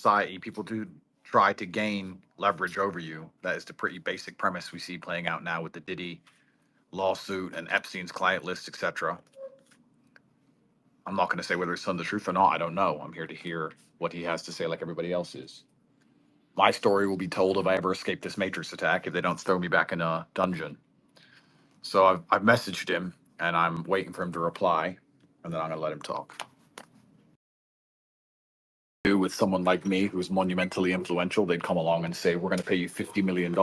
society, people do try to gain leverage over you. That is the pretty basic premise we see playing out now with the Diddy lawsuit and Epstein's client list, etc. I'm not going to say whether he's telling the truth or not. I don't know. I'm here to hear what he has to say, like everybody else is. My story will be told if I ever escape this Matrix attack, if they don't throw me back in a dungeon. So I've messaged him, and I'm waiting for him to reply, and then I'm going to let him talk. With someone like me who's monumentally influential, they'd come along and say, we're going to pay you $50 million,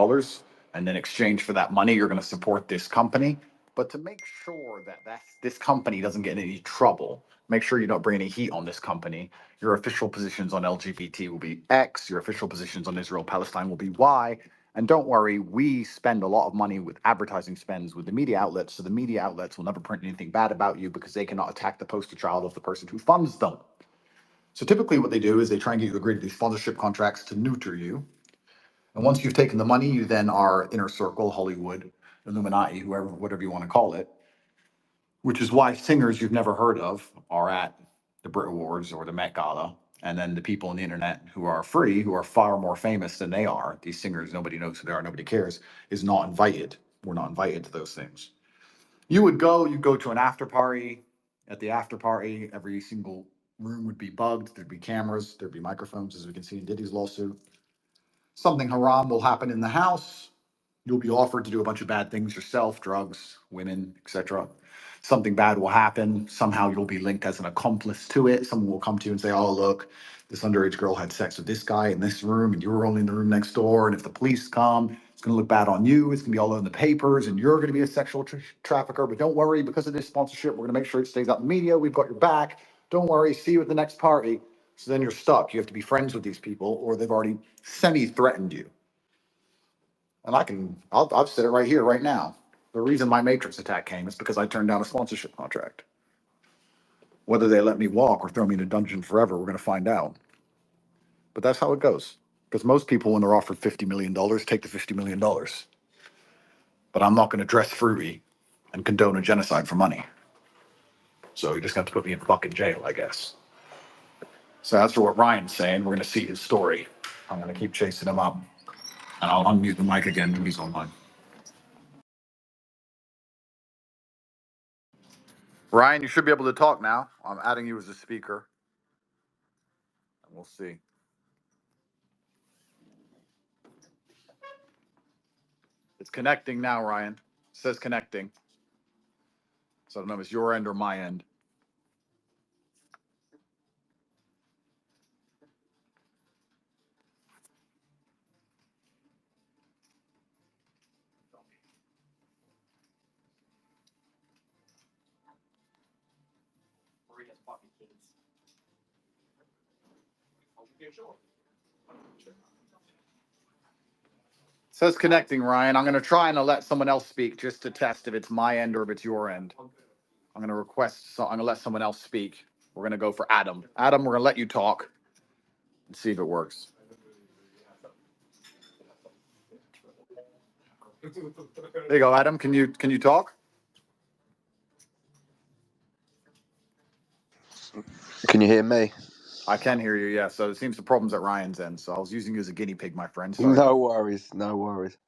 and in exchange for that money, you're going to support this company. But to make sure that this company doesn't get in any trouble, make sure you don't bring any heat on this company, your official positions on LGBT will be X, your official positions on Israel Palestine will be Y. And don't worry, we spend a lot of money with advertising spends with the media outlets, so the media outlets will never print anything bad about you because they cannot attack the poster child of the person who funds them. So typically what they do is they try and get you to agree to these sponsorship contracts to neuter you. And once you've taken the money, you then are inner circle, Hollywood, Illuminati, whoever, whatever you want to call it, which is why singers you've never heard of are at the Brit Awards or the Met Gala. And then the people on the internet who are free, who are far more famous than they are, these singers, nobody knows who they are, nobody cares, is not invited. We're not invited to those things. You'd go to an after party. At the after party, every single room would be bugged. There'd be cameras, there'd be microphones, as we can see in Diddy's lawsuit. Something haram will happen in the house. You'll be offered to do a bunch of bad things yourself, drugs, women, etc. Something bad will happen. Somehow you'll be linked as an accomplice to it. Someone will come to you and say, oh, look, this underage girl had sex with this guy in this room, and you were only in the room next door. And if the police come, it's going to look bad on you. It's going to be all over the papers, and you're going to be a sexual trafficker. But don't worry, because of this sponsorship, we're going to make sure it stays out in the media. We've got your back. Don't worry. See you at the next party. So then you're stuck. You have to be friends with these people, or they've already semi-threatened you. And I've said it right here, right now. The reason my Matrix attack came is because I turned down a sponsorship contract. Whether they let me walk or throw me in a dungeon forever, we're going to find out. But that's how it goes. Because most people, when they're offered $50 million, take the $50 million. But I'm not going to dress fruity and condone a genocide for money. So you just have to put me in fucking jail, I guess. So that's what Ryan's saying. We're going to see his story. I'm going to keep chasing him up. And I'll unmute the mic again when he's online. Ryan, you should be able to talk now. I'm adding you as a speaker. And we'll see. It's connecting now, Ryan. It says connecting. So I don't know if it's your end or my end. It says connecting, Ryan. I'm going to try and let someone else speak just to test if it's my end or if it's your end. I'm going to request, so I'm going to let someone else speak. We're going to go for Adam. Adam, we're going to let you talk and see if it works. There you go, Adam. Can you talk? Can you hear me? I can hear you, yeah. So it seems the problem's at Ryan's end. So I was using you as a guinea pig, my friend. Sorry. No worries, no worries.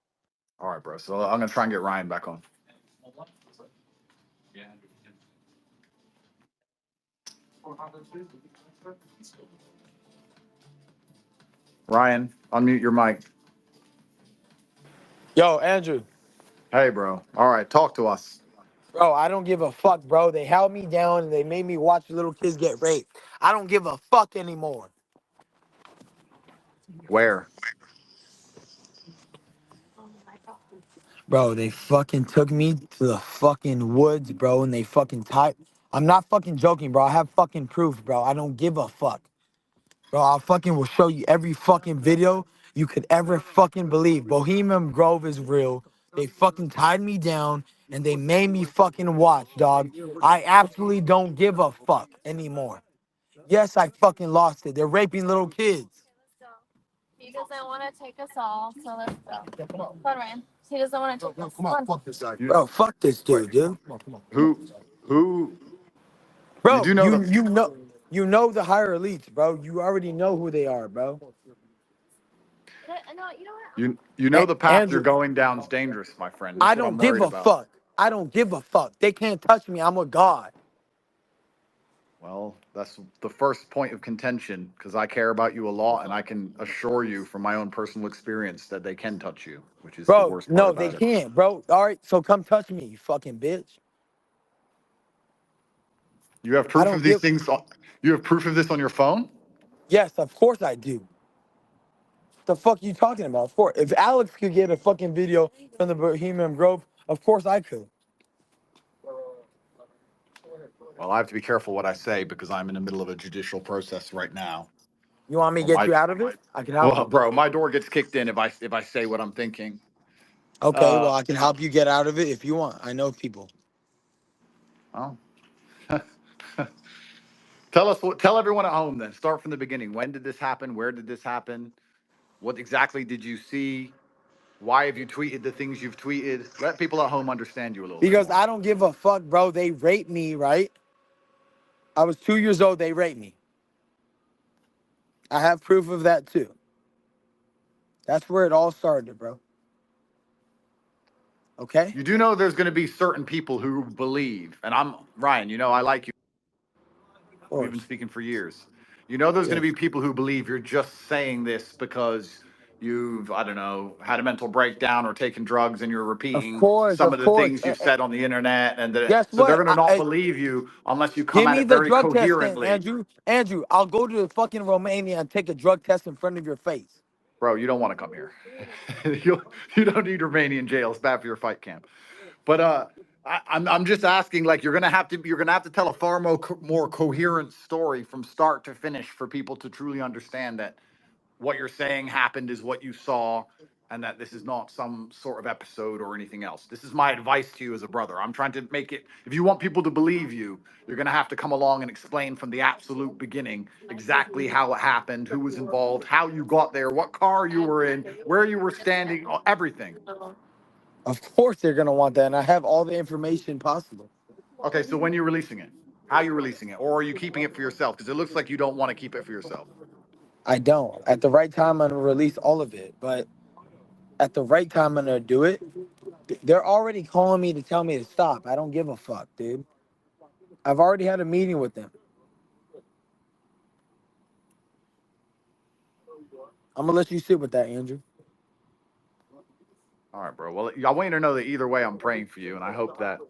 All right, bro. So I'm going to try and get Ryan back on. Ryan, unmute your mic. Yo, Andrew. Hey, bro. All right, talk to us. Bro, I don't give a fuck, bro. They held me down and they made me watch little kids get raped. I don't give a fuck anymore. Where? Bro, they fucking took me to the fucking woods, bro, and they fucking tied. I'm not fucking joking, bro. I have fucking proof, bro. I don't give a fuck. Bro, I fucking will show you every fucking video you could ever fucking believe. Bohemian Grove is real. They fucking tied me down and they made me fucking watch, dog. I absolutely don't give a fuck anymore. Yes, I fucking lost it. They're raping little kids. He doesn't want to take us all, so let's go. Come on, Ryan. He doesn't want to take us. Come on, fuck this guy. Bro, fuck this dude, dude. Who? You Bro, do know you the you know. You know the higher elites, bro. You already know who they are, bro. No, you know what? You know the path you're Andrew, going down is dangerous, my friend. I That's what don't I'm give worried a about. fuck. I don't give a fuck. They can't touch me. I'm a god. Well, that's the first point of contention because I care about you a lot, and I can assure you from my own personal experience that they can touch you, which is the Bro, worst part no, they about it. can't, bro. All right, so come touch me, you fucking bitch. You have I proof don't of these give. things. You have proof of this on your phone? Yes, of course I do. The fuck you talking about? Of course. If Alex could get a fucking video from the Bohemian Grove, of course I could. Well, I have to be careful what I say because I'm in the middle of a judicial process right now. You want me to Or get my you out of it? I can help well, you. bro, my door gets kicked in if I say what I'm thinking. Okay, Uh, well I can help you get out of it if you want. I know people. oh. Tell everyone at home then. Start from the beginning. When did this happen? Where did this happen? What exactly did you see? Why have you tweeted the things you've tweeted? Let people at home understand you a little bit Because more. I don't give a fuck, bro. They raped me, right? I was 2 years old, they raped me. I have proof of that too. That's where it all started, bro. Okay? You do know there's going to be certain people who believe, and I'm Ryan, you know I like you. Of We've been course. speaking for years. You know there's going to Yes. be people who believe you're just saying this because you've, I don't know, had a mental breakdown or taken drugs and you're Of repeating course, some of of the course. things you've said on the internet Guess so they're what? going to not believe you unless you come Give at me it the very drug test then, coherently. Andrew. Andrew, I'll go to fucking Romania and take a drug test in front of your face. Bro, you don't want to come here. you you don't need Romanian jail. It's bad for your fight camp. But I'm just asking, like you're gonna have to tell a far more coherent story from start to finish for people to truly understand that what you're saying happened is what you saw, and that this is not some sort of episode or anything else. This is my advice to you as a brother. I'm trying to make it. If you want people to believe you, you're gonna have to come along and explain from the absolute beginning exactly how it happened, who was involved, how you got there, what car you were in, where you were standing, everything. Of course they're gonna want that, and I have all the information possible. Okay, so when you're releasing it, how you releasing it, or are you keeping it for yourself? Because it looks like you don't want to keep it for yourself. I don't. At the right time, I'm gonna release all of it. But at the right time, I'm gonna do it. They're already calling me to tell me to stop. I don't give a fuck, dude. I've already had a meeting with them. I'm gonna let you sit with that, Andrew. All right, bro. Well, I want you to know that either way, I'm praying for you, and I hope that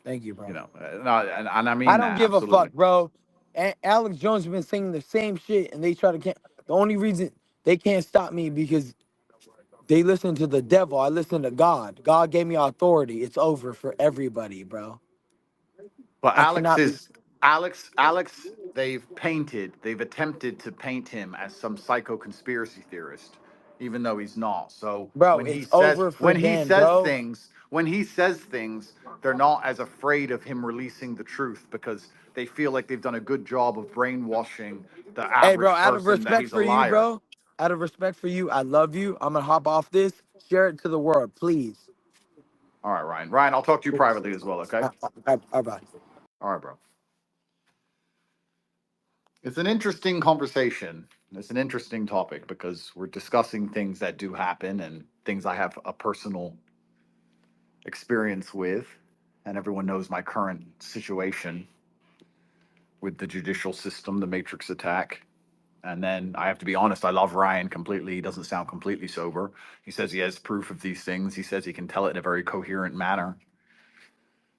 Thank you, bro. no, and I I mean don't that give a absolutely. fuck, bro. And Alex Jones has been saying the same shit, and they try to can't. The only reason they can't stop me because they listen to the devil. I listen to God. God gave me authority. It's over for everybody, bro. But I cannot be, Alex, they've attempted to paint him as some psycho conspiracy theorist, even though he's not. So bro. It's over for them, bro. when he says things, they're not as afraid of him releasing the truth because they feel like they've done a good job of brainwashing the Hey, bro. average Out of person that respect he's a for you, liar. bro. Out of respect for you, I love you. I'm gonna hop off this. Share it to the world, please. All right, Ryan. Ryan, I'll talk to you privately as well, okay? Bye. All right, bro. It's an interesting conversation. It's an interesting topic because we're discussing things that do happen and things I have a personal experience with. And everyone knows my current situation with the judicial system, the Matrix attack. And then I have to be honest, I love Ryan completely. He doesn't sound completely sober. He says he has proof of these things. He says he can tell it in a very coherent manner.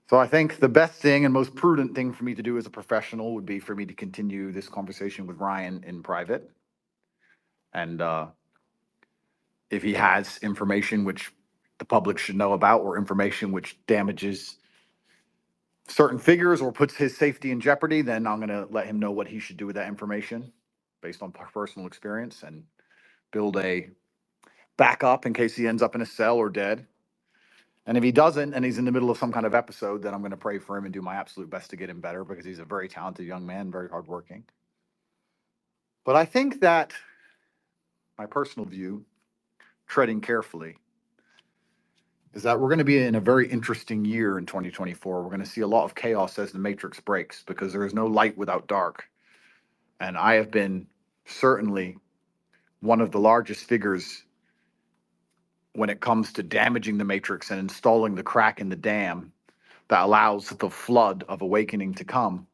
So I think the best thing and most prudent thing for me to do as a professional would be for me to continue this conversation with Ryan in private. And if he has information which the public should know about or information which damages certain figures or puts his safety in jeopardy, then I'm going to let him know what he should do with that information based on personal experience and build a backup in case he ends up in a cell or dead. And if he doesn't and he's in the middle of some kind of episode, then I'm going to pray for him and do my absolute best to get him better because he's a very talented young man, very hardworking. But I think that my personal view, treading carefully, is that we're going to be in a very interesting year in 2024. We're going to see a lot of chaos as the matrix breaks because there is no light without dark. And I have been certainly one of the largest figures when it comes to damaging the matrix and installing the crack in the dam that allows the flood of awakening to come.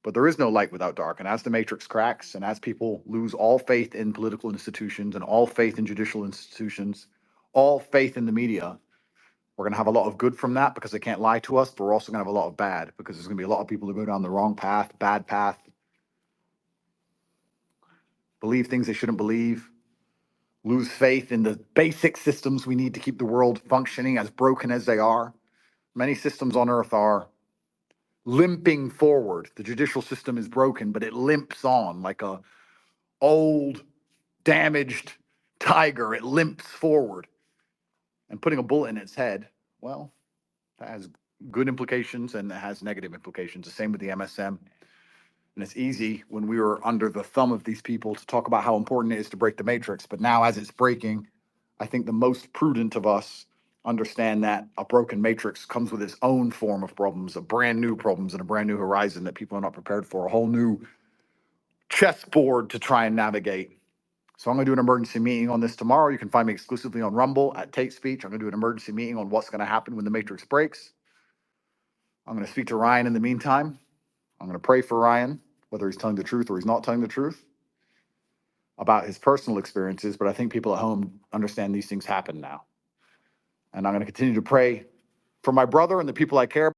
But there is no light without dark. And as the matrix cracks and as people lose all faith in political institutions and all faith in judicial institutions, all faith in the media, we're going to have a lot of good from that because they can't lie to us, but we're also going to have a lot of bad because there's going to be a lot of people who go down the wrong path, bad path, believe things they shouldn't believe, lose faith in the basic systems we need to keep the world functioning, as broken as they are. Many systems on earth are limping forward. The judicial system is broken, but it limps on like a old, damaged tiger. It limps forward. And putting a bullet in its head, well, that has good implications and it has negative implications. The same with the MSM. And it's easy when we were under the thumb of these people to talk about how important it is to break the matrix. But now, as it's breaking, I think the most prudent of us understand that a broken matrix comes with its own form of problems, a brand new problems and a brand new horizon that people are not prepared for, a whole new chessboard to try and navigate. So I'm going to do an emergency meeting on this tomorrow. You can find me exclusively on Rumble at Tate Speech. I'm going to do an emergency meeting on what's going to happen when the matrix breaks. I'm going to speak to Ryan in the meantime. I'm going to pray for Ryan, whether he's telling the truth or he's not telling the truth about his personal experiences. But I think people at home understand these things happen now. And I'm going to continue to pray for my brother and the people I care about.